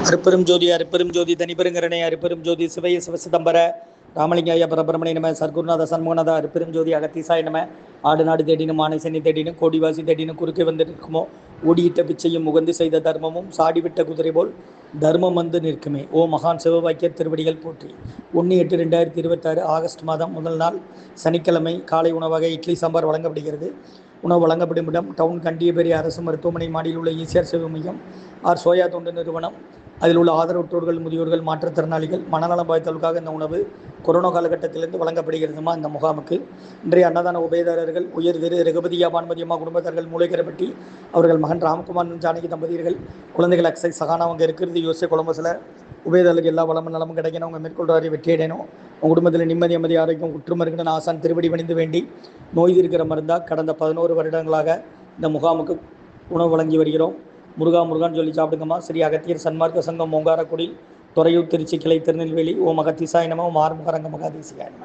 அருப்பெரும் ஜோதி அருப்பெரும் ஜோதி தனிப்பெருங்கரணை அருப்பெரும் ஜோதி சிவய சிவசிதம்பர ராமலிங்காய பரபிரமணை நம சர்க்குருநாத சண்முகநாத அருப்பெரும் ஜோதி அகத்தீசாய நம ஆடு நாடு தேடினும் ஆணை சென்னி தேடினும் கோடிவாசி தேடினும் குறுக்கே வந்து நிற்குமோ ஓடியிட்ட பிச்சையும் முகந்து செய்த தர்மமும் சாடிவிட்ட குதிரை போல் தர்மம் வந்து நிற்குமே. ஓ மகான் சிவவாக்கிய திருவடிகள் போற்றி. 1/8/2026 ஆகஸ்ட் மாதம் முதல் நாள் சனிக்கிழமை காலை உணவாக இட்லி சாம்பார் வழங்கப்படுகிறது. உணவு வழங்கப்படும் இடம் டவுன் கண்டியபேரி அரசு மருத்துவமனை மாடியில் உள்ள ஈசிஆர் சேவை மையம் ஆர் சோயா தொண்டு நிறுவனம். அதில் உள்ள ஆதரவற்றோர்கள், முதியோர்கள், மாற்றுத்திறனாளிகள், மனநலம் பாதித்தவர்களுக்காக இந்த உணவு கொரோனா காலகட்டத்திலிருந்து வழங்கப்படுகிறதுமா. இந்த முகாமுக்கு இன்றைய அன்னதான உபயதாரர்கள் உயர் திரு ரகுபதியா பானுமதியம்மா குடும்பத்தார்கள் மூளைக்கரைப்பட்டி அவர்கள் மகன் ராம்குமார் ஜானகி தம்பதியர்கள் குழந்தைகள் அக்ஸை சகானா அவங்க இருக்கிறது யோசிய கொலம்பஸில். உபயதாரர்களுக்கு எல்லா வளமும் நலமும் கிடைக்கணும், அவங்க மேற்கொள்றாரு வெற்றி அடையணும், உங்கள் குடும்பத்தில் நிம்மதி அமைதி ஆரோக்கியம் குற்றம் இருக்கணும் ஆசான் திருவடி பணிந்து வேண்டி நோய் இருக்கிற மருந்தாக கடந்த 11 வருடங்களாக இந்த முகாமுக்கு உணவு வழங்கி வருகிறோம். முருகா முருகான்னு சொல்லி சாப்பிடுங்கம்மா. ஸ்ரீ அகத்தியர் சன்மார்க்க சங்கம் ஓங்காரக்குடி, துறையூர், திருச்சி கிளை, திருநெல்வேலி. ஓம் அகத்தீசாய நம. ஓம் ஆறுமுக ரங்க மகாதேசியாய நம.